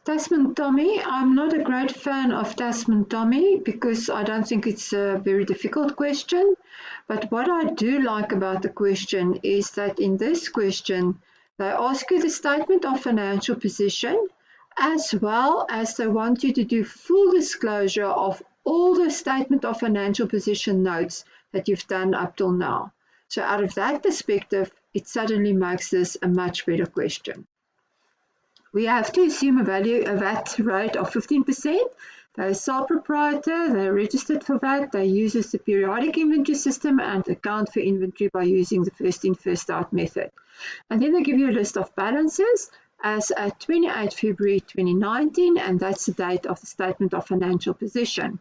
Tasmin Tommy, I'm not a great fan of Tasmin Tommy because I don't think it's a very difficult question. But what I do like about the question is that in this question, they ask you the statement of financial position as well as they want you to do full disclosure of all the statement of financial position notes that you've done up till now. So out of that perspective, it suddenly makes this a much better question. We have to assume a VAT rate of 15%. They're a sole proprietor, they're registered for VAT, they use the periodic inventory system and account for inventory by using the first in, first out method. And then they give you a list of balances as at 28 February 2019, and that's the date of the statement of financial position.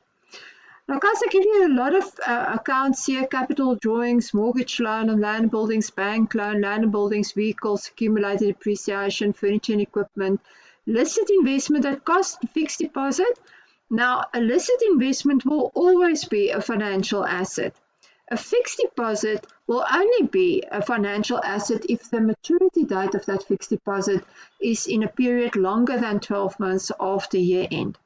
Now, guys, I give you a lot of accounts here: capital drawings, mortgage loan on land buildings, bank loan, land and buildings, vehicles, accumulated depreciation, furniture and equipment, listed investment at cost, fixed deposit. Now, a listed investment will always be a financial asset. A fixed deposit will only be a financial asset if the maturity date of that fixed deposit is in a period longer than 12 months after year end.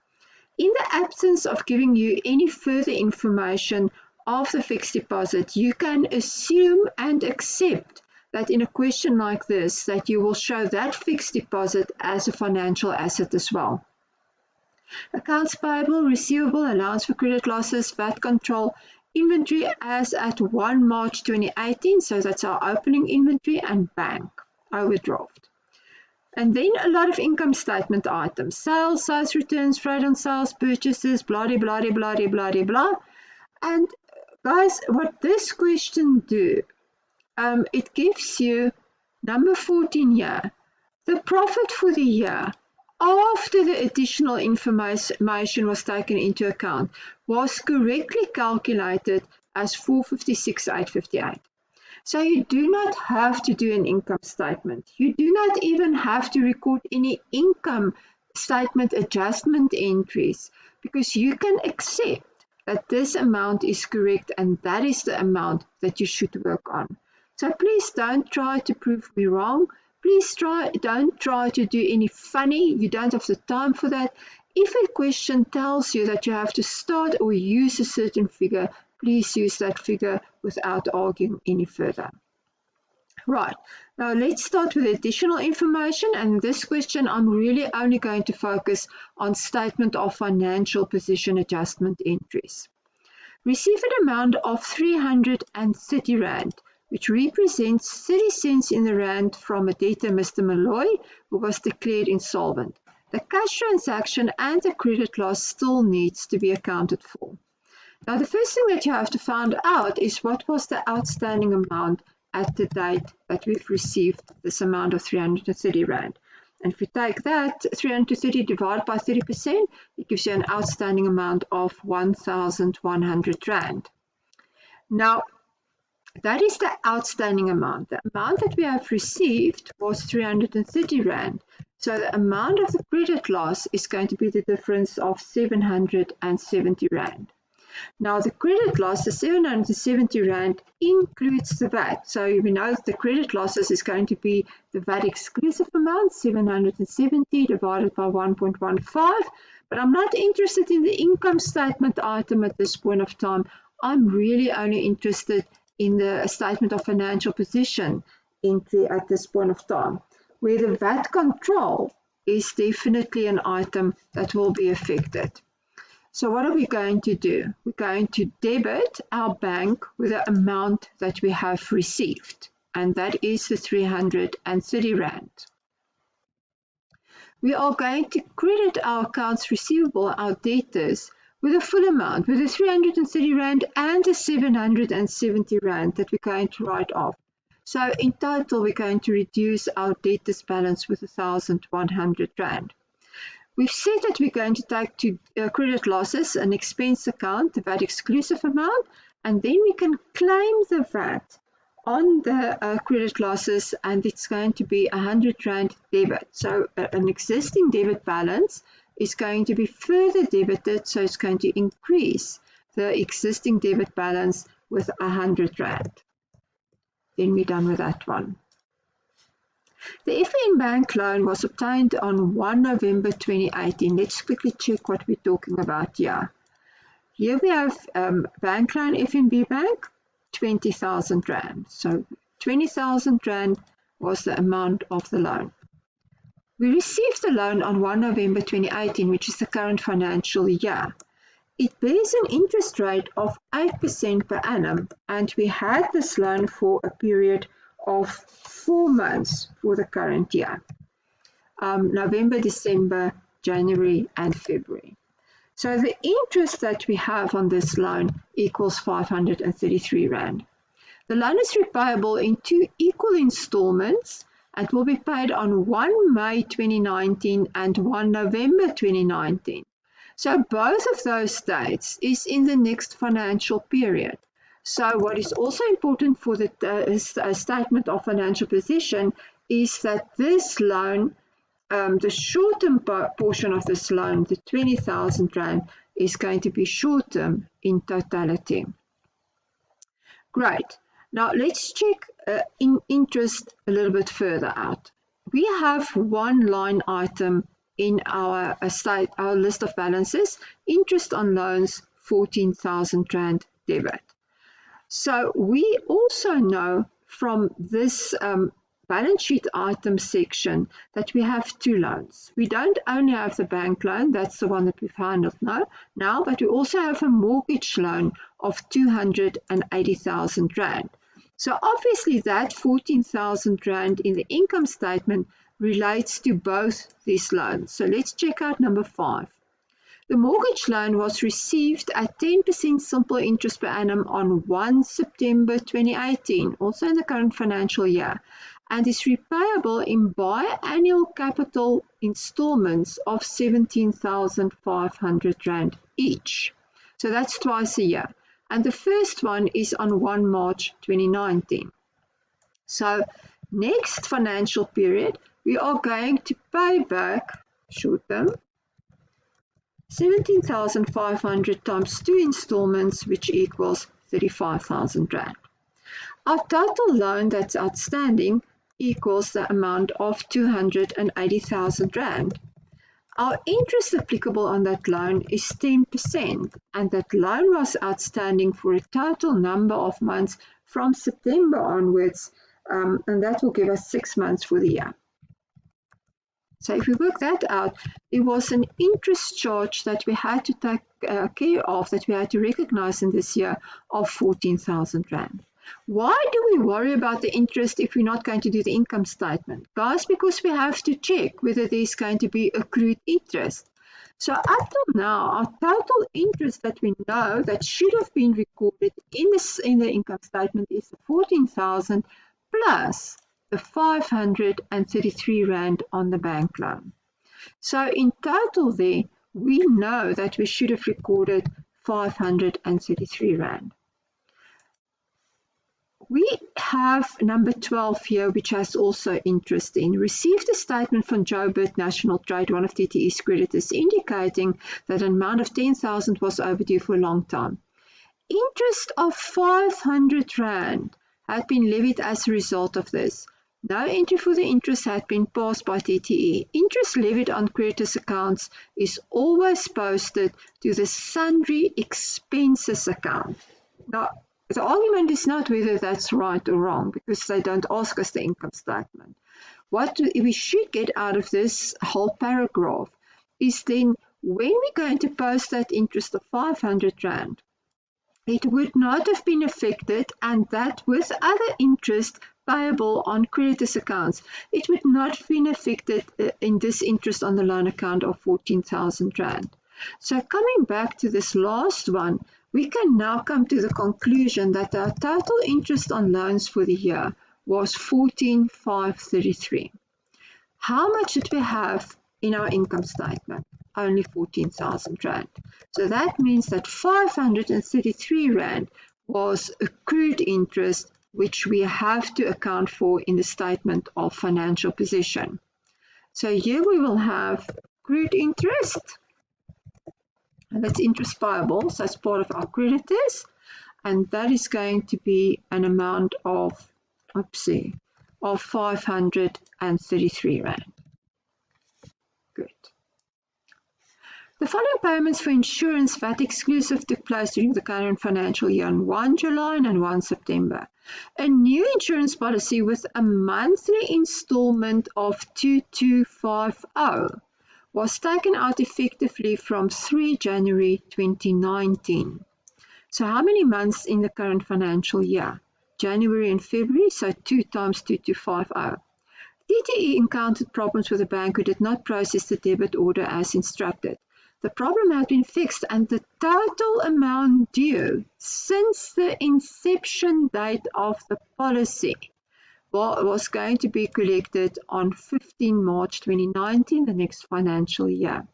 In the absence of giving you any further information of the fixed deposit, you can assume and accept that in a question like this, that you will show that fixed deposit as a financial asset as well. Accounts payable, receivable, allowance for credit losses, VAT control, inventory as at 1 March 2018, so that's our opening inventory, and bank overdraft. And then a lot of income statement items: sales, sales returns, freight on sales, purchases, blah, blah, blah, blah, blah, blah, blah. And guys, what this question do, it gives you number 14 here, the profit for the year after the additional information was taken into account was correctly calculated as 456,858. So you do not have to do an income statement. You do not even have to record any income statement adjustment entries, because you can accept that this amount is correct and that is the amount that you should work on. So please don't try to prove me wrong. Please don't try to do any funny. You don't have the time for that. If a question tells you that you have to start or use a certain figure, please use that figure without arguing any further. Right, now let's start with additional information, and in this question I'm really only going to focus on statement of financial position adjustment entries. Receive an amount of 330 Rand, which represents 30 cents in the Rand from a debtor, Mr. Malloy, who was declared insolvent. The cash transaction and the credit loss still needs to be accounted for. Now, the first thing that you have to find out is what was the outstanding amount at the date that we've received this amount of 330 Rand. And if we take that 330 divided by 30%, it gives you an outstanding amount of 1,100 Rand. Now, that is the outstanding amount. The amount that we have received was 330 Rand. So the amount of the credit loss is going to be the difference of 770 Rand. Now, the credit loss, the 770 Rand, includes the VAT. So we know that the credit losses is going to be the VAT exclusive amount, 770 divided by 1.15. But I'm not interested in the income statement item at this point of time. I'm really only interested in the statement of financial position entry at this point of time, where the VAT control is definitely an item that will be affected. So what are we going to do? We're going to debit our bank with the amount that we have received, and that is the 330 Rand. We are going to credit our accounts receivable, our debtors, with a full amount, with the 330 Rand and the 770 Rand that we're going to write off. So in total, we're going to reduce our debtors balance with 1,100 Rand. We've said that we're going to take to credit losses an expense account, the VAT exclusive amount, and then we can claim the VAT on the credit losses, and it's going to be 100 Rand debit. So an existing debit balance is going to be further debited, so it's going to increase the existing debit balance with 100 Rand. Then we're done with that one. The FNB Bank loan was obtained on 1 November 2018. Let's quickly check what we're talking about here. Here we have bank loan FNB Bank, 20,000 Rand. So 20,000 Rand was the amount of the loan. We received the loan on 1 November 2018, which is the current financial year. It bears an interest rate of 8% per annum, and we had this loan for a period of 4 months for the current year. November, December, January and February. So the interest that we have on this loan equals 533 Rand. The loan is repayable in 2 equal installments and will be paid on 1 May 2019 and 1 November 2019. So both of those dates is in the next financial period. So what is also important for the statement of financial position is that this loan, the short-term portion of this loan, the 20,000 Rand, is going to be short-term in totality. Great. Now let's check interest a little bit further out. We have one line item in our list of balances, interest on loans, 14,000 Rand debit. So we also know from this balance sheet item section that we have 2 loans. We don't only have the bank loan, that's the one that we've handled now, but we also have a mortgage loan of 280,000 Rand. So obviously that 14,000 Rand in the income statement relates to both these loans. So let's check out number 5. The mortgage loan was received at 10% simple interest per annum on 1 September 2018, also in the current financial year, and is repayable in biannual capital installments of 17,500 Rand each. So that's twice a year. And the first one is on 1 March 2019. So next financial period, we are going to pay back short-term 17,500 times 2 installments, which equals 35,000 Rand. Our total loan that's outstanding equals the amount of 280,000 Rand. Our interest applicable on that loan is 10%, and that loan was outstanding for a total number of months from September onwards, and that will give us 6 months for the year. So if we work that out, it was an interest charge that we had to take care of, that we had to recognize in this year, of 14,000 Rand. Why do we worry about the interest if we're not going to do the income statement? Guys, because we have to check whether there's going to be accrued interest. So up till now, our total interest that we know that should have been recorded in the income statement is 14,000 plus the 533 Rand on the bank loan. So in total there, we know that we should have recorded 533 Rand. We have number 12 here, which has also interest in. Received a statement from Joburg National Trade, one of TTE's creditors, indicating that an amount of 10,000 was overdue for a long time. Interest of 500 Rand had been levied as a result of this. No entry for the interest had been passed by TTE. Interest levied on creditors' accounts is always posted to the sundry expenses account. Now, the argument is not whether that's right or wrong, because they don't ask us the income statement. What we should get out of this whole paragraph is then when we're going to post that interest of 500 Rand, it would not have been affected, and that with other interest payable on creditors' accounts, it would not have been affected in this interest on the loan account of 14,000 Rand. So coming back to this last one, we can now come to the conclusion that our total interest on loans for the year was 14,533. How much did we have in our income statement? Only 14,000 Rand. So that means that 533 Rand was accrued interest, which we have to account for in the statement of financial position. So here we will have accrued interest, and that's interest payable, so it's part of our creditors, and that is going to be an amount of, of 533 Rand. Good. The following payments for insurance VAT exclusive took place during the current financial year on 1 July and 1 September. A new insurance policy with a monthly installment of 2250 was taken out effectively from 3 January 2019. So how many months in the current financial year? January and February, so 2 times 2250. TTE encountered problems with a bank who did not process the debit order as instructed. The problem had been fixed and the total amount due since the inception date of the policy was going to be collected on 15 March 2019, the next financial year.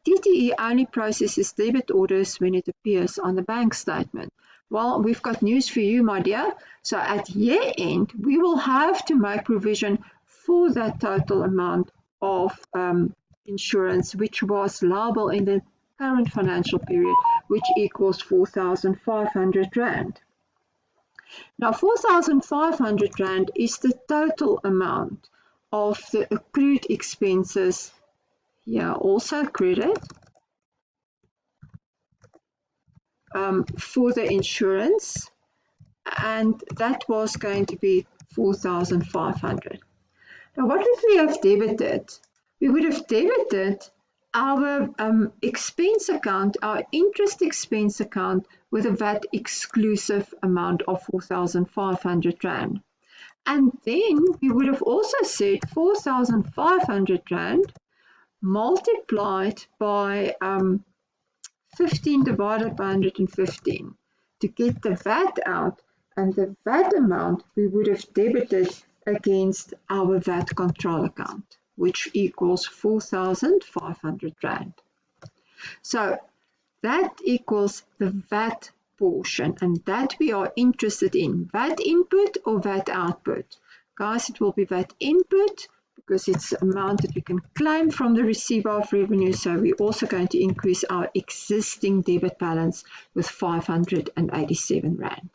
TTE only processes debit orders when it appears on the bank statement. Well, we've got news for you, my dear. So at year end, we will have to make provision for that total amount of insurance which was liable in the current financial period, which equals 4,500 Rand. Now, 4,500 Rand is the total amount of the accrued expenses. Yeah, also credit for the insurance, and that was going to be 4,500. Now, what would we have debited? We would have debited our expense account, our interest expense account, with a VAT exclusive amount of 4,500 Rand. And then we would have also said 4,500 Rand multiplied by 15 divided by 115 to get the VAT out, and the VAT amount we would have debited against our VAT control account, which equals 4,500 Rand. So that equals the VAT portion, and that we are interested in. VAT input or VAT output? Guys, it will be VAT input because it's the amount that we can claim from the receiver of revenue. So we're also going to increase our existing debit balance with 587 Rand.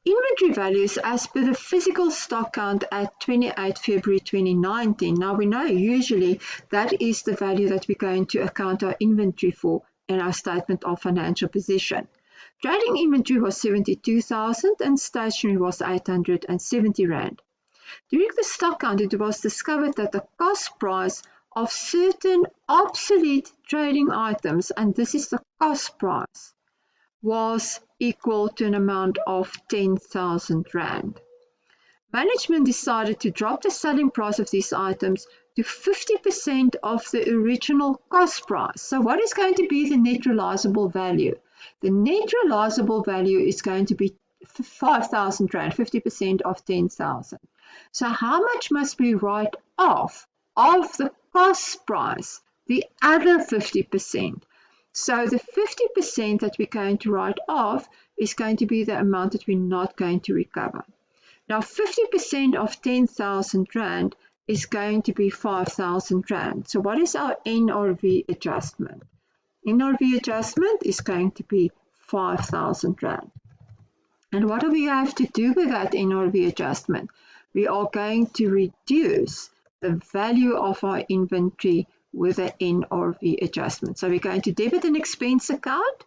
Inventory values as per the physical stock count at 28 February 2019. Now we know usually that is the value that we're going to account our inventory for in our statement of financial position. Trading inventory was 72,000 and stationery was 870 Rand. During the stock count, it was discovered that the cost price of certain obsolete trading items, and this is the cost price, was equal to an amount of 10,000 Rand. Management decided to drop the selling price of these items to 50% of the original cost price. So what is going to be the net realizable value? The net realizable value is going to be 5,000 Rand, 50% of 10,000. So how much must we write off of the cost price? The other 50%. So the 50% that we're going to write off is going to be the amount that we're not going to recover. Now 50% of 10,000 Rand is going to be 5,000 Rand. So what is our NRV adjustment? NRV adjustment is going to be 5,000 Rand. And what do we have to do with that NRV adjustment? We are going to reduce the value of our inventory with an NRV adjustment. So we're going to debit an expense account,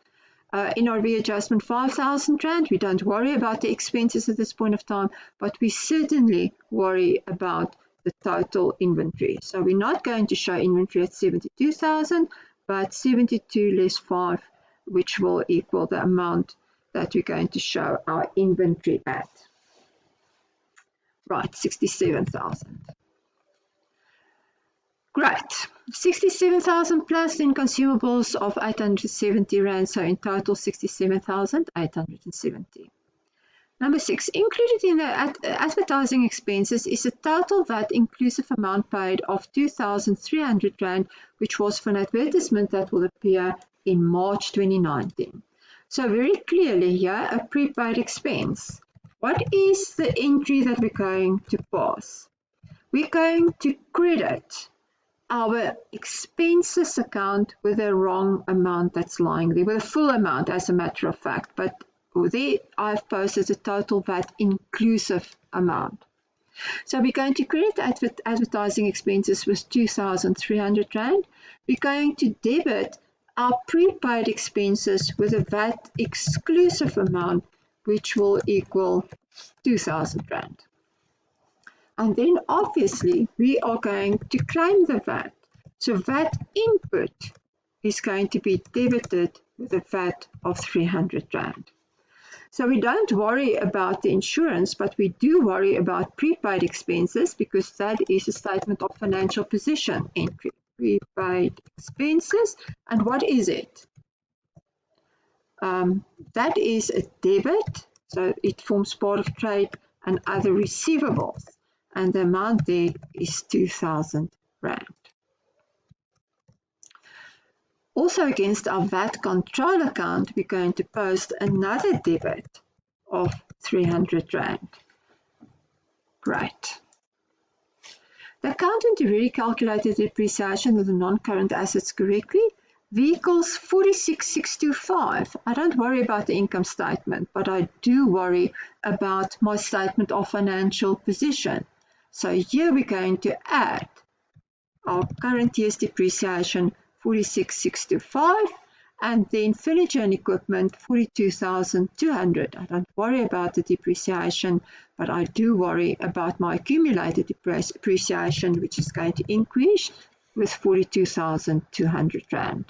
NRV adjustment 5,000 Rand. We don't worry about the expenses at this point of time, but we certainly worry about the total inventory. So we're not going to show inventory at 72,000, but 72 less 5, which will equal the amount that we're going to show our inventory at. Right, 67,000. Great. 67,000 plus in consumables of 870 Rand, so in total 67,870. Number 6, included in the advertising expenses is a total VAT inclusive amount paid of 2,300 Rand, which was for an advertisement that will appear in March 2019. So very clearly here, a prepaid expense. What is the entry that we're going to pass? We're going to credit our expenses account with a wrong amount that's lying there, with a full amount as a matter of fact, but or there I've posted the total VAT inclusive amount. So we're going to credit advertising expenses with 2,300 Rand. We're going to debit our prepaid expenses with a VAT exclusive amount, which will equal 2,000 Rand. And then obviously we are going to claim the VAT. So VAT input is going to be debited with a VAT of 300 Rand. So we don't worry about the insurance, but we do worry about prepaid expenses because that is a statement of financial position entry. Prepaid expenses, and what is it? That is a debit, so it forms part of trade and other receivables, and the amount there is 2,000 Rand. Also against our VAT control account, we're going to post another debit of 300 Rand. Great. The accountant already calculated the depreciation of the non-current assets correctly. Vehicles 46,625. I don't worry about the income statement, but I do worry about my statement of financial position. So here we're going to add our current year's depreciation 46,625, and then furniture and equipment 42,200. I don't worry about the depreciation, but I do worry about my accumulated depreciation, which is going to increase with 42,200 Rand.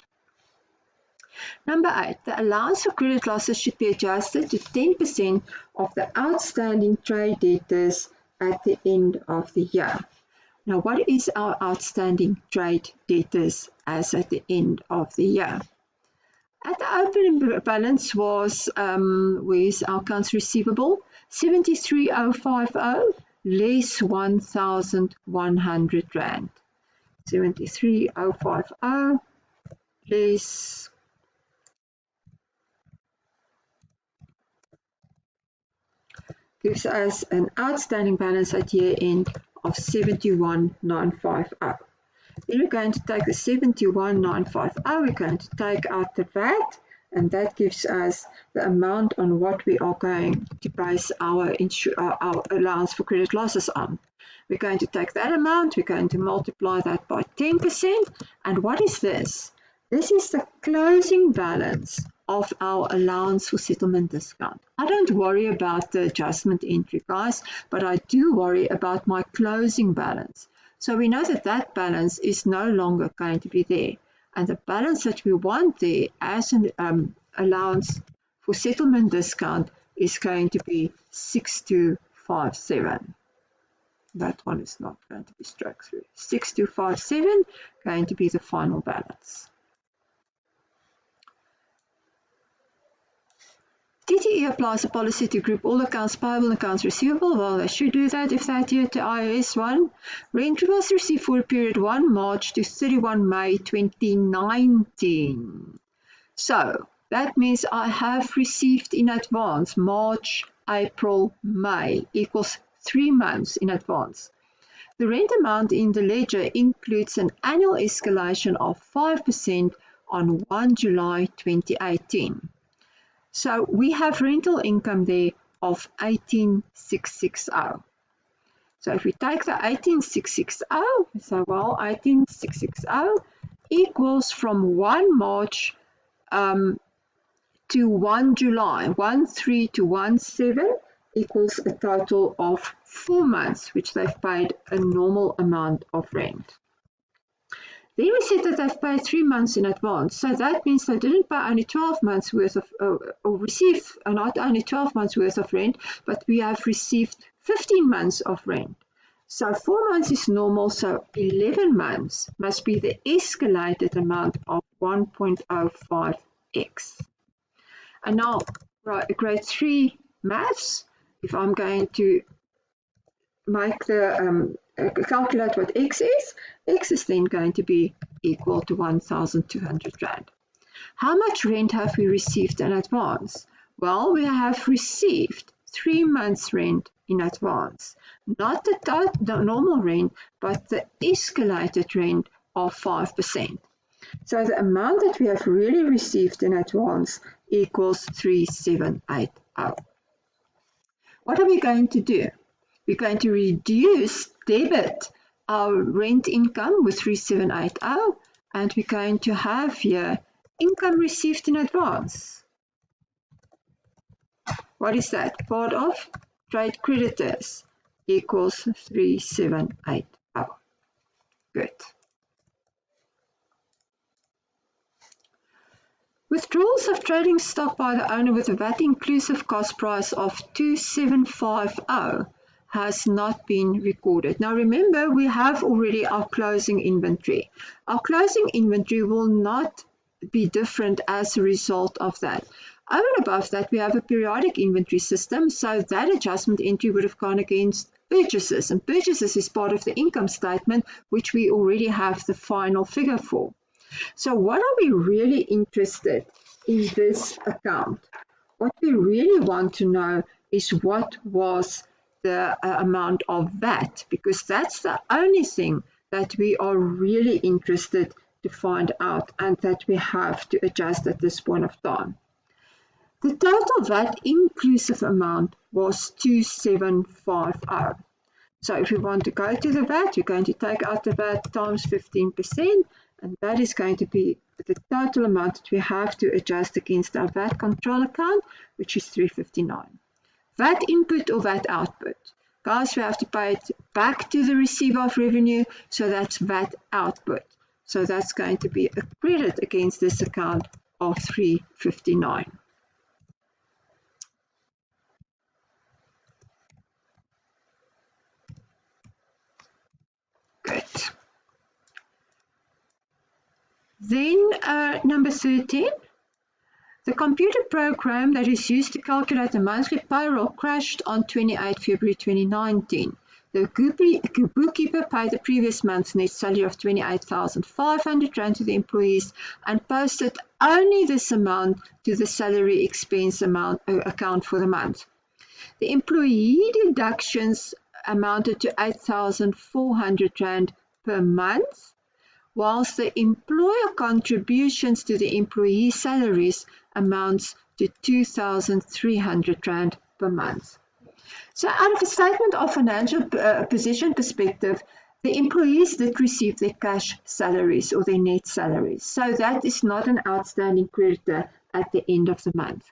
Number 8, the allowance for credit losses should be adjusted to 10% of the outstanding trade debtors at the end of the year. Now, what is our outstanding trade debtors as at the end of the year? At the opening balance was, where's our accounts receivable? 73,050 less 1,100 Rand. 73,050 less gives us an outstanding balance at year end of 71,950. Then we're going to take the 71,950, we're going to take out the VAT, and that gives us the amount on what we are going to base our allowance for credit losses on. We're going to take that amount, we're going to multiply that by 10%, and what is this? This is the closing balance of our allowance for settlement discount. I don't worry about the adjustment entry, guys, but I do worry about my closing balance. So we know that that balance is no longer going to be there. And the balance that we want there as an allowance for settlement discount is going to be 6257. That one is not going to be struck through. 6257 going to be the final balance. TTE applies a policy to group all accounts payable and accounts receivable. Well, they should do that if they adhere to IAS 1. Rent was received for a period 1 March to 31 May 2019. So that means I have received in advance March, April, May equals 3 months in advance. The rent amount in the ledger includes an annual escalation of 5% on 1 July 2018. So we have rental income there of 18,660. So if we take the 18,660, so well, 18,660 equals from 1 March to 1 July, 1/3 to 1/7 equals a total of 4 months, which they've paid a normal amount of rent. Then we said that they've paid 3 months in advance. So that means they didn't pay only 12 months worth of, or receive not only 12 months worth of rent, but we have received 15 months of rent. So 4 months is normal, so 11 months must be the escalated amount of 1.05x. And now, right, grade 3 maths, if I'm going to make the calculate what x is then going to be equal to 1,200 Rand. How much rent have we received in advance? Well, we have received 3 months rent in advance. Not the normal rent, but the escalated rent of 5%. So the amount that we have really received in advance equals 378 What are we going to do? We're going to reduce debit our rent income with 3780, and we're going to have here income received in advance. What is that? Part of trade creditors equals 3780. Good. Withdrawals of trading stock by the owner with a VAT inclusive cost price of 2750 has not been recorded. Now remember, we have already our closing inventory. Our closing inventory will not be different as a result of that. Over and above that, we have a periodic inventory system, so that adjustment entry would have gone against purchases, and purchases is part of the income statement, which we already have the final figure for. So what are we really interested in this account? What we really want to know is what was the amount of VAT, because that's the only thing that we are really interested to find out and that we have to adjust at this point of time. The total VAT inclusive amount was 2750. So if we want to go to the VAT, we're going to take out the VAT times 15%, and that is going to be the total amount that we have to adjust against our VAT control account, which is 359. VAT input or VAT output. Guys, we have to pay it back to the receiver of revenue, so that's VAT output. So that's going to be a credit against this account of 359. Good. Then number 13. The computer program that is used to calculate the monthly payroll crashed on 28 February 2019. The bookkeeper paid the previous month's net salary of 28,500 Rand to the employees and posted only this amount to the salary expense account for the month. The employee deductions amounted to 8,400 Rand per month, whilst the employer contributions to the employee salaries amounts to 2,300 Rand per month. So out of a statement of financial position perspective, the employees did receive their cash salaries or their net salaries. So that is not an outstanding creditor at the end of the month.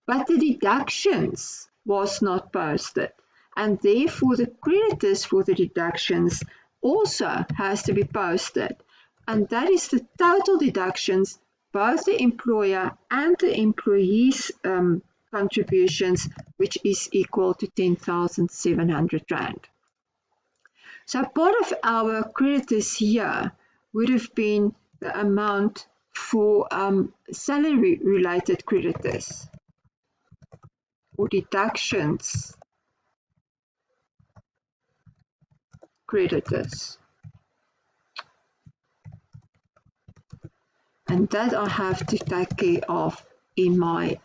But the deductions was not posted, and therefore the creditors for the deductions also has to be posted. And that is the total deductions, both the employer and the employees' contributions, which is equal to 10,700 Rand. So part of our creditors here would have been the amount for salary-related creditors or deductions creditors. And that I have to take care of in my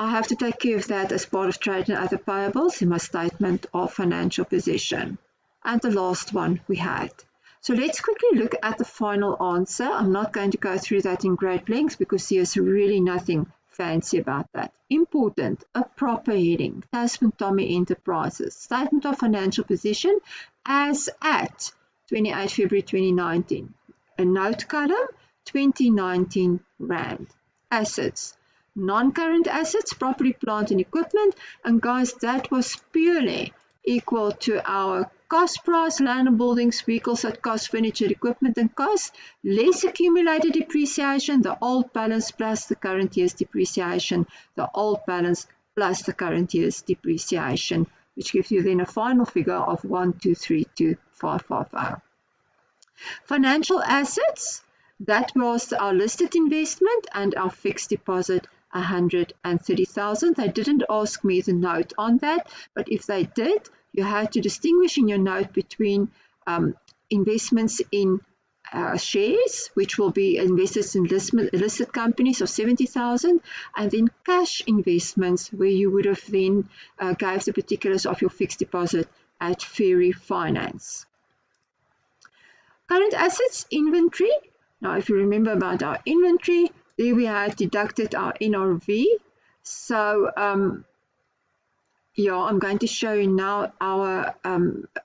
I have to take care of that as part of trade and other payables in my statement of financial position. And the last one we had. So let's quickly look at the final answer. I'm not going to go through that in great length because there's really nothing fancy about that. Important, a proper heading, Tasmin Tommy Enterprises, statement of financial position as at 28 February 2019. A note column, 2019 Rand. Assets, non-current assets, property, plant and equipment, and guys, that was purely equal to our cost price, land and buildings, vehicles at cost, furniture, equipment and cost, less accumulated depreciation, the old balance plus the current year's depreciation, the old balance plus the current year's depreciation, which gives you then a final figure of 1,232,550. Financial assets, that was our listed investment and our fixed deposit, 130,000. They didn't ask me the note on that, but if they did, you had to distinguish in your note between investments in shares, which will be invested in listed companies of 70,000, and then cash investments, where you would have then gave the particulars of your fixed deposit at Ferry Finance. Current assets inventory Now, if you remember about our inventory, there we had deducted our NRV. So, yeah, I'm going to show you now our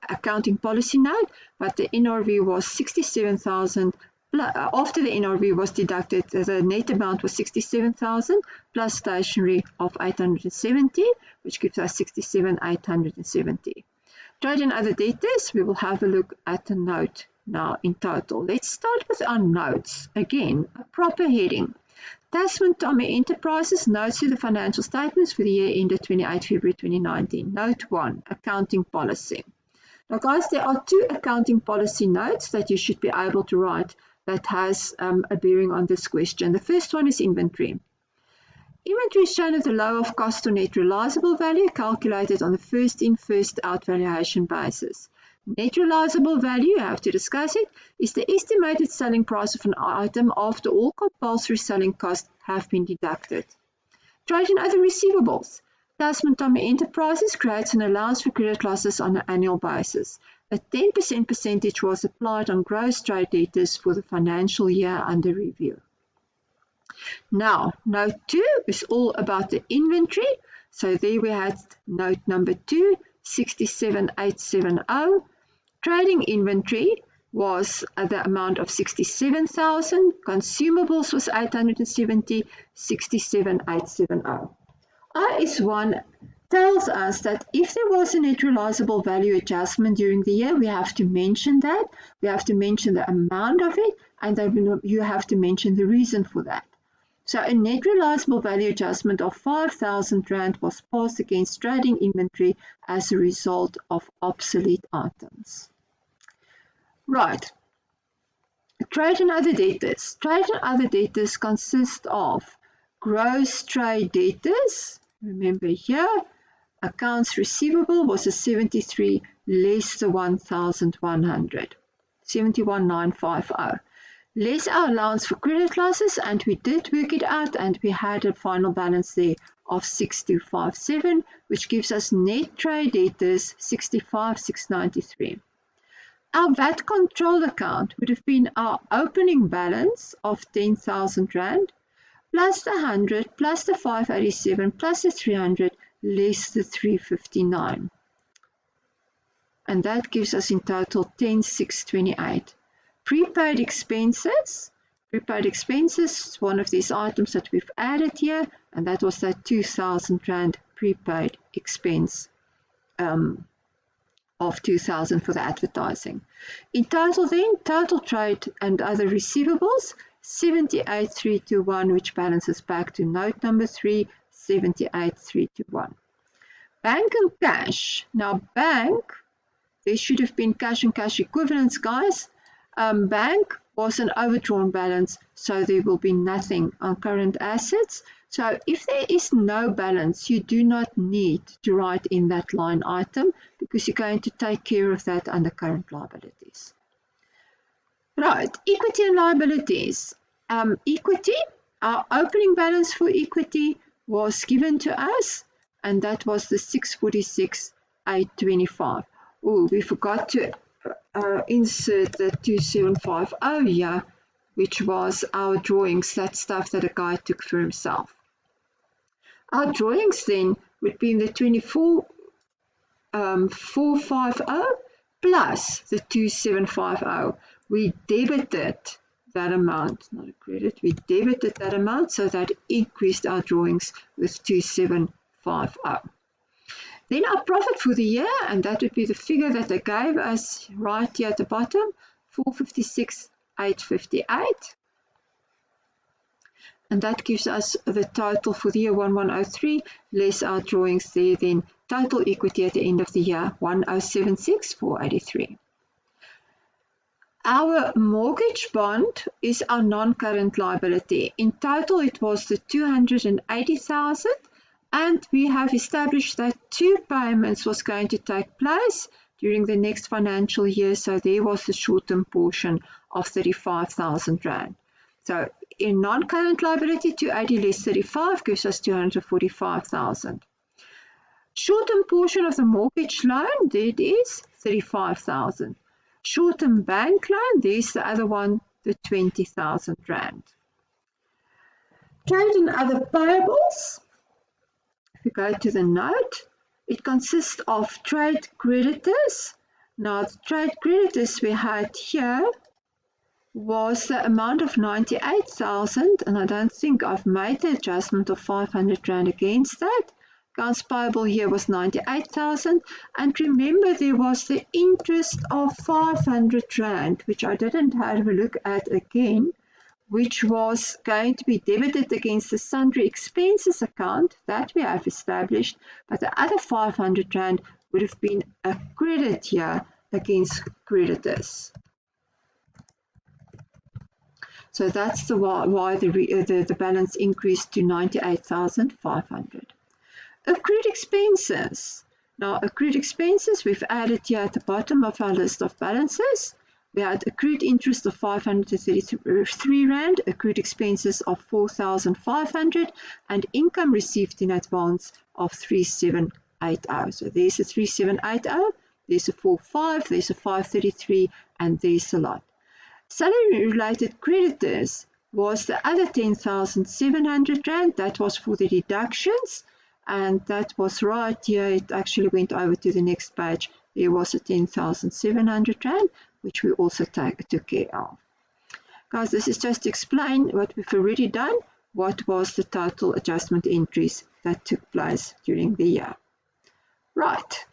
accounting policy note, but the NRV was 67,000. After the NRV was deducted, the net amount was 67,000 plus stationery of 870, which gives us 67,870. Trade and other debtors, we will have a look at the note now in total. Let's start with our notes. Again, a proper heading. Tasmin Tommy Enterprises notes to the financial statements for the year ended 28 February 2019. Note 1, accounting policy. Now guys, there are two accounting policy notes that you should be able to write that has a bearing on this question. The first one is inventory. Inventory is shown at the low of cost or net realizable value calculated on the first in, first out valuation basis. Net realizable value, you have to discuss it, is the estimated selling price of an item after all compulsory selling costs have been deducted. Trade and other receivables. Tasmin Tommy Enterprises creates an allowance for credit losses on an annual basis. A 10% percentage was applied on gross trade debtors for the financial year under review. Now, note 2 is all about the inventory. So there we had note number 2, 67,870. Trading inventory was the amount of 67,000. Consumables was 870, 67,870. IS1 tells us that if there was a net realizable value adjustment during the year, we have to mention that. We have to mention the amount of it, and then you have to mention the reason for that. So a net realizable value adjustment of 5,000 Rand was passed against trading inventory as a result of obsolete items. Right. Trade and other debtors. Trade and other debtors consist of gross trade debtors. Remember here, accounts receivable was a 73 less the 1,100, 71,950. Less our allowance for credit losses, and we did work it out, and we had a final balance there of 6,257, which gives us net trade debtors 65,693. Our VAT control account would have been our opening balance of 10,000 Rand, plus the 100, plus the 587, plus the 300, less the 359. And that gives us in total 10,628. Prepaid expenses. Prepaid expenses is one of these items that we've added here, and that was that 2,000 Rand prepaid expense of 2,000 for the advertising. In total then, total trade and other receivables, 78,321, which balances back to note number 3, 78,321. Bank and cash. Now bank, there should have been cash and cash equivalents, guys. Bank was an overdrawn balance, so there will be nothing on current assets. So if there is no balance, you do not need to write in that line item because you're going to take care of that under current liabilities. Right, equity and liabilities. Equity, our opening balance for equity was given to us, and that was the 646,825. Oh, we forgot to insert the 2750 here, which was our drawings, that stuff that a guy took for himself. Our drawings then would be in the 24,450 plus the 2750. We debited that amount, not a credit, we debited that amount, so that increased our drawings with 2750. Then our profit for the year, and that would be the figure that they gave us right here at the bottom, 456,858. And that gives us the total for the year 1103, less our drawings there, then total equity at the end of the year 1076,483. Our mortgage bond is our non-current liability. In total it was the 280,000, and we have established that 2 payments was going to take place during the next financial year, so there was the short-term portion of 35,000 Rand. So in non-current liability, 280 less 35 gives us 245,000. Short-term portion of the mortgage loan, there it is, 35,000. Short-term bank loan, there's the other one, the 20,000 Rand. Trade and other payables. If we go to the note, it consists of trade creditors. Now, the trade creditors we had here was the amount of 98,000, and I don't think I've made the adjustment of 500 Rand against that. Accounts payable here was 98,000, and remember there was the interest of 500 Rand, which I didn't have a look at again, which was going to be debited against the sundry expenses account that we have established, but the other 500 Rand would have been a credit here against creditors. So that's why the balance increased to 98,500. Accrued expenses. Now, accrued expenses, we've added here at the bottom of our list of balances. We had accrued interest of 533 Rand, accrued expenses of 4,500, and income received in advance of 3,780. So there's a 3,780, there's a 4,500, there's a 533, and there's a lot. Salary-related creditors was the other 10,700 Rand. That was for the deductions, and that was right here. It actually went over to the next page. There was a 10,700 Rand, which we also took care of. Guys, this is just to explain what we've already done, what was the total adjustment entries that took place during the year. Right.